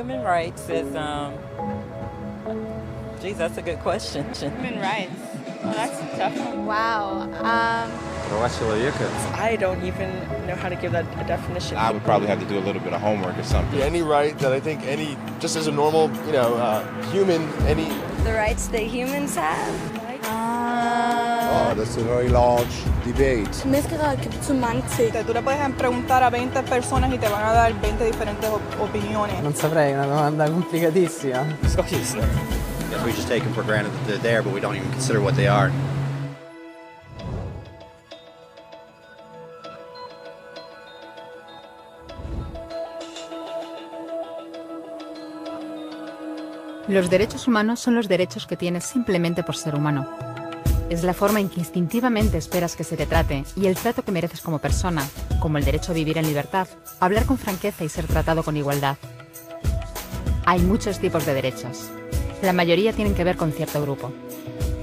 human rights is, geez, that's a good question. Human rights. Well, that's a tough one. Wow. I don't even know how to give that a definition. I would probably have to do a little bit of homework or something. Yeah, any right that I think just as a normal, human, The rights that humans have. Oh, that's a very large debate. Zu mange ting. Tú le puedes preguntar a 20 personas y te van a dar 20 diferentes opiniones. Non saprei, è una domanda complicatissima. Guess we just take them for granted that they're there, but we don't even consider what they are. Los derechos humanos son los derechos que tienes simplemente por ser humano. Es la forma en que instintivamente esperas que se te trate y el trato que mereces como persona, como el derecho a vivir en libertad, hablar con franqueza y ser tratado con igualdad. Hay muchos tipos de derechos. La mayoría tienen que ver con cierto grupo.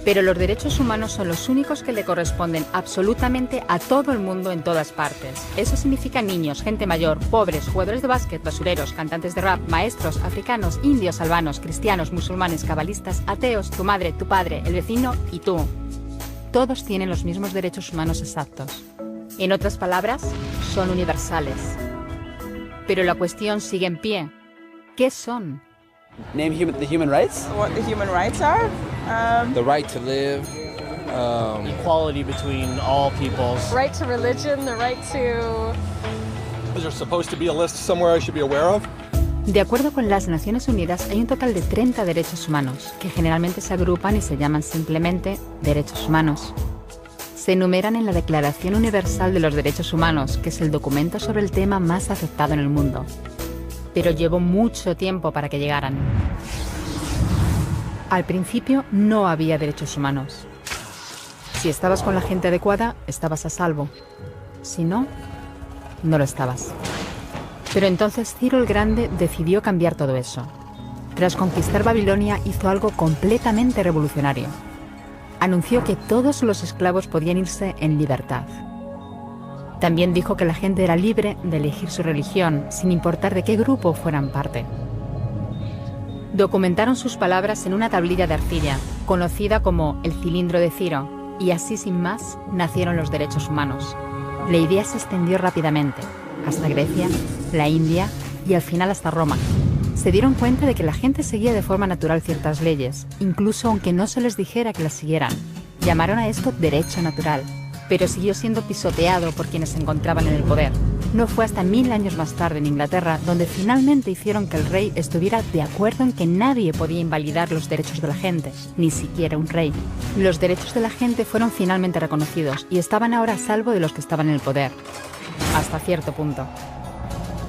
Pero los derechos humanos son los únicos que le corresponden absolutamente a todo el mundo en todas partes. Eso significa niños, gente mayor, pobres, jugadores de básquet, basureros, cantantes de rap, maestros, africanos, indios, albanos, cristianos, musulmanes, cabalistas, ateos, tu madre, tu padre, el vecino y tú. Todos tienen los mismos derechos humanos exactos. En otras palabras, son universales. Pero la cuestión sigue en pie. ¿Qué son? Name the human rights? What the human rights are? the right to live. Equality between all peoples. Right to religion, the right to... Is there supposed to be a list somewhere I should be aware of? De acuerdo con las Naciones Unidas, hay un total de 30 derechos humanos, que generalmente se agrupan y se llaman simplemente derechos humanos. Se enumeran en la Declaración Universal de los Derechos Humanos, que es el documento sobre el tema más aceptado en el mundo. Pero llevó mucho tiempo para que llegaran. Al principio no había derechos humanos. Si estabas con la gente adecuada, estabas a salvo. Si no, no lo estabas. Pero entonces Ciro el Grande decidió cambiar todo eso. Tras conquistar Babilonia, hizo algo completamente revolucionario. Anunció que todos los esclavos podían irse en libertad. También dijo que la gente era libre de elegir su religión, sin importar de qué grupo fueran parte. Documentaron sus palabras en una tablilla de arcilla, conocida como el cilindro de Ciro, y así sin más nacieron los derechos humanos. La idea se extendió rápidamente, hasta Grecia, la India y al final hasta Roma. Se dieron cuenta de que la gente seguía de forma natural ciertas leyes, incluso aunque no se les dijera que las siguieran. Llamaron a esto derecho natural, pero siguió siendo pisoteado por quienes se encontraban en el poder. No fue hasta 1000 años más tarde en Inglaterra donde finalmente hicieron que el rey estuviera de acuerdo en que nadie podía invalidar los derechos de la gente, ni siquiera un rey. Los derechos de la gente fueron finalmente reconocidos y estaban ahora a salvo de los que estaban en el poder. Hasta cierto punto.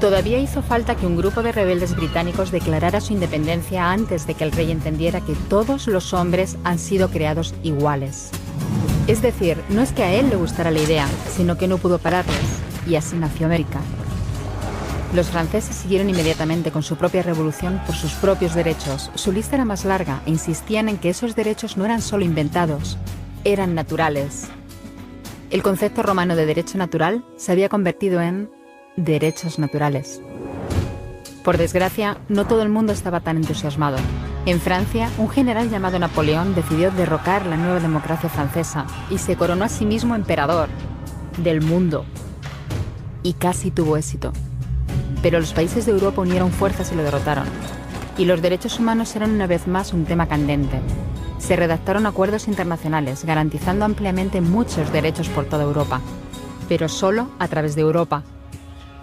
Todavía hizo falta que un grupo de rebeldes británicos declarara su independencia antes de que el rey entendiera que todos los hombres han sido creados iguales. Es decir, no es que a él le gustara la idea, sino que no pudo pararles, y así nació América. Los franceses siguieron inmediatamente con su propia revolución por sus propios derechos. Su lista era más larga e insistían en que esos derechos no eran solo inventados, eran naturales. El concepto romano de derecho natural se había convertido en derechos naturales. Por desgracia, no todo el mundo estaba tan entusiasmado. En Francia, un general llamado Napoleón decidió derrocar la nueva democracia francesa y se coronó a sí mismo emperador del mundo. Y casi tuvo éxito. Pero los países de Europa unieron fuerzas y lo derrotaron. Y los derechos humanos eran una vez más un tema candente. Se redactaron acuerdos internacionales garantizando ampliamente muchos derechos por toda Europa, pero solo a través de Europa.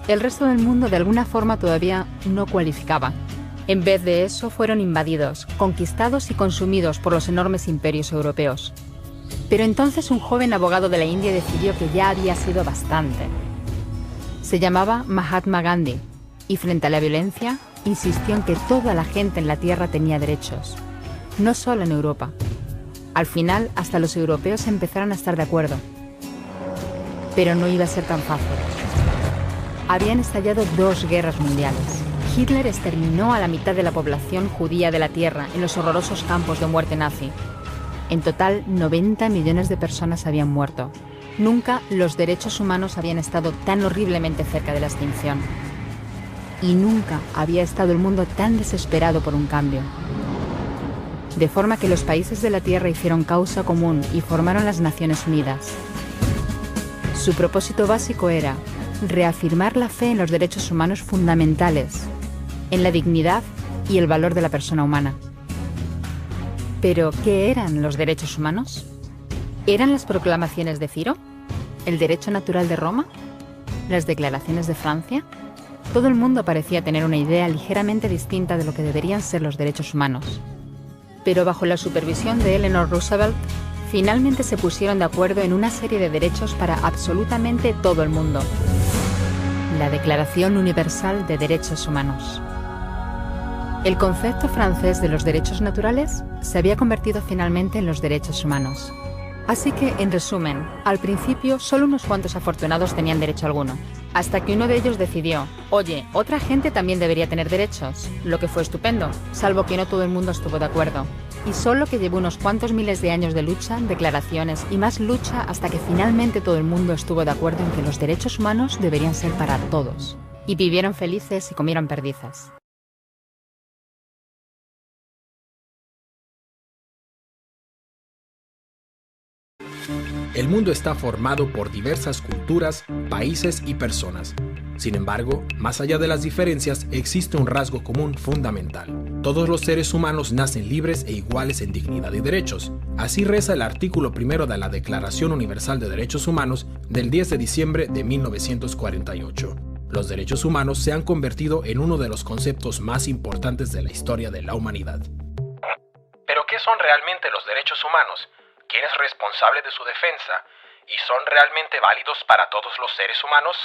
El resto del mundo de alguna forma todavía no cualificaba. En vez de eso fueron invadidos, conquistados y consumidos por los enormes imperios europeos. Pero entonces un joven abogado de la India decidió que ya había sido bastante. Se llamaba Mahatma Gandhi y frente a la violencia insistió en que toda la gente en la tierra tenía derechos. No solo en Europa. Al final, hasta los europeos empezaron a estar de acuerdo. Pero no iba a ser tan fácil. Habían estallado 2 guerras mundiales. Hitler exterminó a la mitad de la población judía de la Tierra en los horrorosos campos de muerte nazi. En total, 90 millones de personas habían muerto. Nunca los derechos humanos habían estado tan horriblemente cerca de la extinción. y nunca había estado el mundo tan desesperado por un cambio. De forma que los países de la Tierra hicieron causa común y formaron las Naciones Unidas. Su propósito básico era reafirmar la fe en los derechos humanos fundamentales, en la dignidad y el valor de la persona humana. ¿Pero qué eran los derechos humanos? ¿Eran las proclamaciones de Ciro? ¿El derecho natural de Roma? ¿Las declaraciones de Francia? Todo el mundo parecía tener una idea ligeramente distinta de lo que deberían ser los derechos humanos. Pero bajo la supervisión de Eleanor Roosevelt, finalmente se pusieron de acuerdo en una serie de derechos para absolutamente todo el mundo. La Declaración Universal de Derechos Humanos. El concepto francés de los derechos naturales se había convertido finalmente en los derechos humanos. Así que, en resumen, al principio solo unos cuantos afortunados tenían derecho alguno, hasta que uno de ellos decidió, oye, otra gente también debería tener derechos, lo que fue estupendo, salvo que no todo el mundo estuvo de acuerdo. Y solo que llevó unos cuantos miles de años de lucha, declaraciones y más lucha hasta que finalmente todo el mundo estuvo de acuerdo en que los derechos humanos deberían ser para todos. Y vivieron felices y comieron perdices. El mundo está formado por diversas culturas, países y personas. Sin embargo, más allá de las diferencias, existe un rasgo común fundamental. Todos los seres humanos nacen libres e iguales en dignidad y derechos. Así reza el artículo 1 de la Declaración Universal de Derechos Humanos del 10 de diciembre de 1948. Los derechos humanos se han convertido en uno de los conceptos más importantes de la historia de la humanidad. ¿Pero qué son realmente los derechos humanos? ¿Quién es responsable de su defensa? ¿Y son realmente válidos para todos los seres humanos?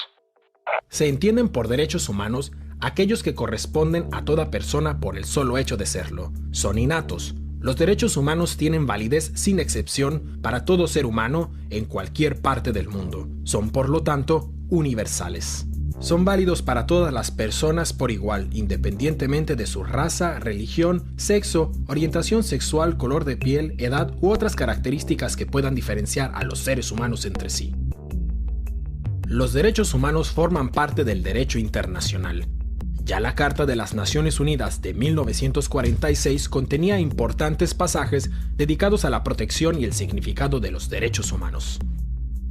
Se entienden por derechos humanos aquellos que corresponden a toda persona por el solo hecho de serlo. Son innatos. Los derechos humanos tienen validez sin excepción para todo ser humano en cualquier parte del mundo. Son, por lo tanto, universales. Son válidos para todas las personas por igual, independientemente de su raza, religión, sexo, orientación sexual, color de piel, edad u otras características que puedan diferenciar a los seres humanos entre sí. Los derechos humanos forman parte del derecho internacional. Ya la Carta de las Naciones Unidas de 1946 contenía importantes pasajes dedicados a la protección y el significado de los derechos humanos.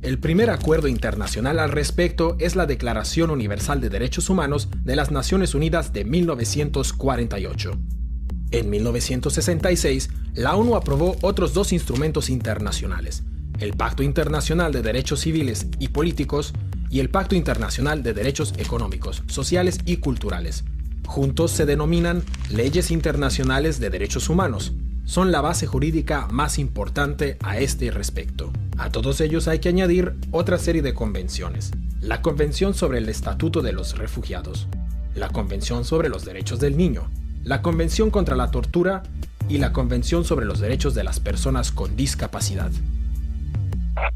El primer acuerdo internacional al respecto es la Declaración Universal de Derechos Humanos de las Naciones Unidas de 1948. En 1966, la ONU aprobó otros dos instrumentos internacionales, el Pacto Internacional de Derechos Civiles y Políticos y el Pacto Internacional de Derechos Económicos, Sociales y Culturales. Juntos se denominan Leyes Internacionales de Derechos Humanos. Son la base jurídica más importante a este respecto. A todos ellos hay que añadir otra serie de convenciones. La Convención sobre el Estatuto de los Refugiados, la Convención sobre los Derechos del Niño, la Convención contra la Tortura y la Convención sobre los Derechos de las Personas con Discapacidad.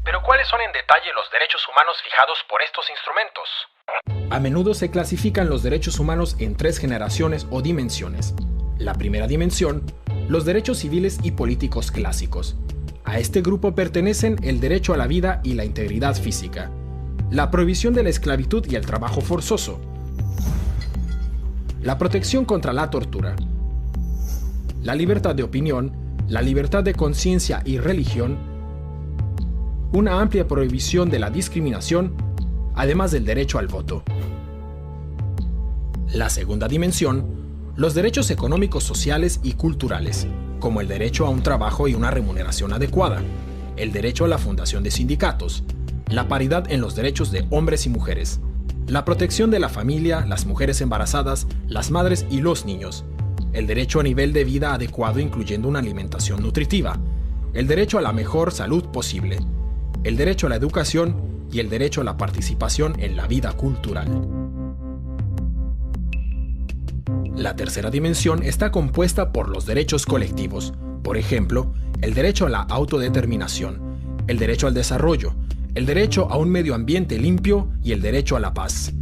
¿Pero cuáles son en detalle los derechos humanos fijados por estos instrumentos? A menudo se clasifican los derechos humanos en tres generaciones o dimensiones. La primera dimensión, los derechos civiles y políticos clásicos. A este grupo pertenecen el derecho a la vida y la integridad física, la prohibición de la esclavitud y el trabajo forzoso, la protección contra la tortura, la libertad de opinión, la libertad de conciencia y religión, una amplia prohibición de la discriminación, además del derecho al voto. La segunda dimensión, los derechos económicos, sociales y culturales, como el derecho a un trabajo y una remuneración adecuada, el derecho a la fundación de sindicatos, la paridad en los derechos de hombres y mujeres, la protección de la familia, las mujeres embarazadas, las madres y los niños, el derecho a nivel de vida adecuado incluyendo una alimentación nutritiva, el derecho a la mejor salud posible, el derecho a la educación y el derecho a la participación en la vida cultural. La tercera dimensión está compuesta por los derechos colectivos, por ejemplo, el derecho a la autodeterminación, el derecho al desarrollo, el derecho a un medio ambiente limpio y el derecho a la paz.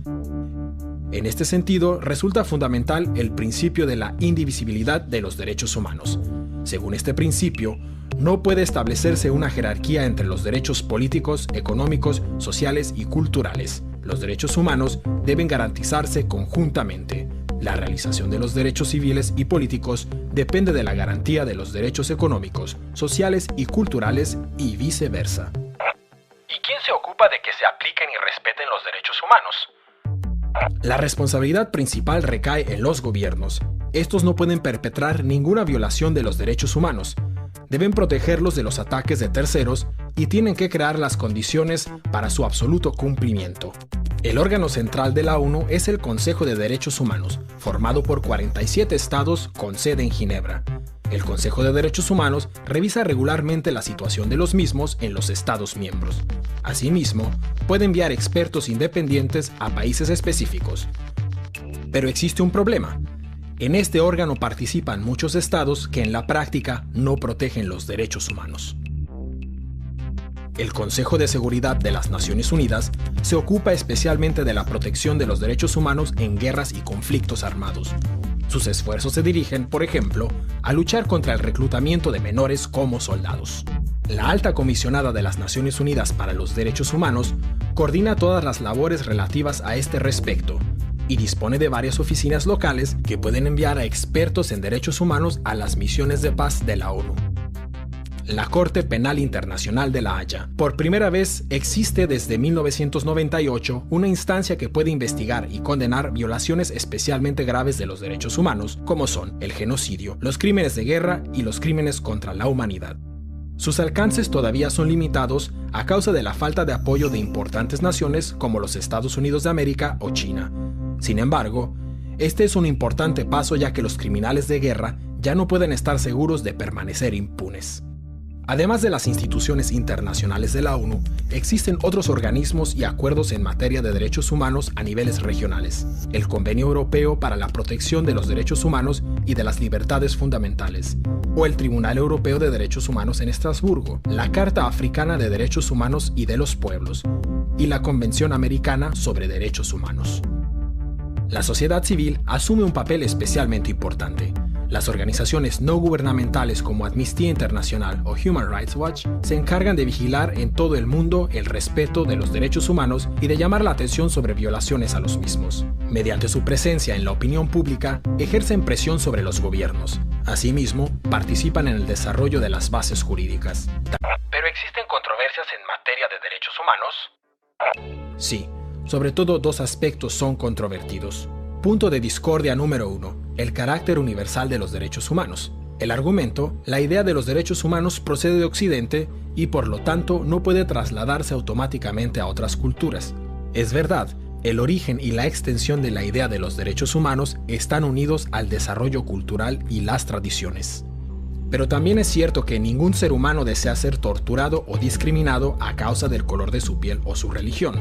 En este sentido, resulta fundamental el principio de la indivisibilidad de los derechos humanos. Según este principio, no puede establecerse una jerarquía entre los derechos políticos, económicos, sociales y culturales. Los derechos humanos deben garantizarse conjuntamente. La realización de los derechos civiles y políticos depende de la garantía de los derechos económicos, sociales y culturales y viceversa. ¿Y quién se ocupa de que se apliquen y respeten los derechos humanos? La responsabilidad principal recae en los gobiernos. Estos no pueden perpetrar ninguna violación de los derechos humanos. Deben protegerlos de los ataques de terceros y tienen que crear las condiciones para su absoluto cumplimiento. El órgano central de la ONU es el Consejo de Derechos Humanos, formado por 47 estados con sede en Ginebra. El Consejo de Derechos Humanos revisa regularmente la situación de los mismos en los estados miembros. Asimismo, puede enviar expertos independientes a países específicos. Pero existe un problema. En este órgano participan muchos estados que en la práctica no protegen los derechos humanos. El Consejo de Seguridad de las Naciones Unidas se ocupa especialmente de la protección de los derechos humanos en guerras y conflictos armados. Sus esfuerzos se dirigen, por ejemplo, a luchar contra el reclutamiento de menores como soldados. La Alta Comisionada de las Naciones Unidas para los Derechos Humanos coordina todas las labores relativas a este respecto y dispone de varias oficinas locales que pueden enviar a expertos en derechos humanos a las misiones de paz de la ONU. La Corte Penal Internacional de La Haya. Por primera vez existe desde 1998 una instancia que puede investigar y condenar violaciones especialmente graves de los derechos humanos, como son el genocidio, los crímenes de guerra y los crímenes contra la humanidad. Sus alcances todavía son limitados a causa de la falta de apoyo de importantes naciones como los Estados Unidos de América o China. Sin embargo, este es un importante paso ya que los criminales de guerra ya no pueden estar seguros de permanecer impunes. Además de las instituciones internacionales de la ONU, existen otros organismos y acuerdos en materia de derechos humanos a niveles regionales. El Convenio Europeo para la Protección de los Derechos Humanos y de las Libertades Fundamentales, o el Tribunal Europeo de Derechos Humanos en Estrasburgo, la Carta Africana de Derechos Humanos y de los Pueblos, y la Convención Americana sobre Derechos Humanos. La sociedad civil asume un papel especialmente importante. Las organizaciones no gubernamentales como Amnistía Internacional o Human Rights Watch se encargan de vigilar en todo el mundo el respeto de los derechos humanos y de llamar la atención sobre violaciones a los mismos. Mediante su presencia en la opinión pública, ejercen presión sobre los gobiernos. Asimismo, participan en el desarrollo de las bases jurídicas. ¿Pero existen controversias en materia de derechos humanos? Sí, sobre todo dos aspectos son controvertidos. Punto de discordia número 1. El carácter universal de los derechos humanos. El argumento, la idea de los derechos humanos procede de Occidente y por lo tanto no puede trasladarse automáticamente a otras culturas. Es verdad, el origen y la extensión de la idea de los derechos humanos están unidos al desarrollo cultural y las tradiciones. Pero también es cierto que ningún ser humano desea ser torturado o discriminado a causa del color de su piel o su religión.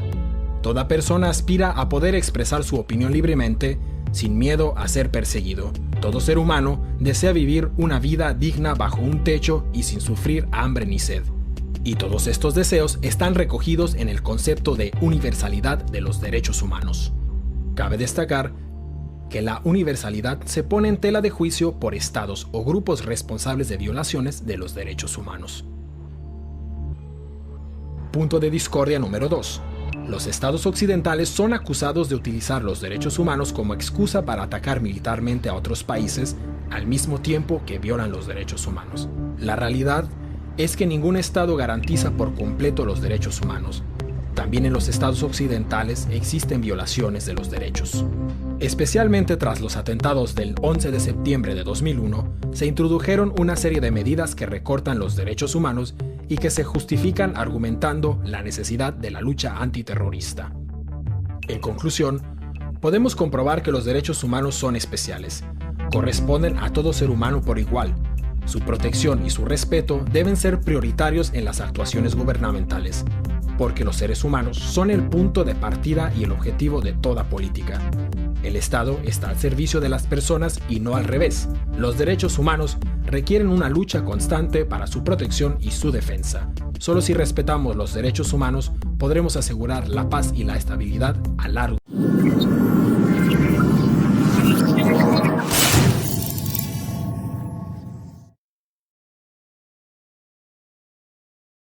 Toda persona aspira a poder expresar su opinión libremente, sin miedo a ser perseguido. Todo ser humano desea vivir una vida digna bajo un techo y sin sufrir hambre ni sed. Y todos estos deseos están recogidos en el concepto de universalidad de los derechos humanos. Cabe destacar que la universalidad se pone en tela de juicio por estados o grupos responsables de violaciones de los derechos humanos. Punto de discordia número 2. Los estados occidentales son acusados de utilizar los derechos humanos como excusa para atacar militarmente a otros países al mismo tiempo que violan los derechos humanos. La realidad es que ningún estado garantiza por completo los derechos humanos. También en los estados occidentales existen violaciones de los derechos. Especialmente tras los atentados del 11 de septiembre de 2001, se introdujeron una serie de medidas que recortan los derechos humanos y que se justifican argumentando la necesidad de la lucha antiterrorista. En conclusión, podemos comprobar que los derechos humanos son especiales. Corresponden a todo ser humano por igual. Su protección y su respeto deben ser prioritarios en las actuaciones gubernamentales, porque los seres humanos son el punto de partida y el objetivo de toda política. El Estado está al servicio de las personas y no al revés. Los derechos humanos requieren una lucha constante para su protección y su defensa. Solo si respetamos los derechos humanos podremos asegurar la paz y la estabilidad a largo plazo.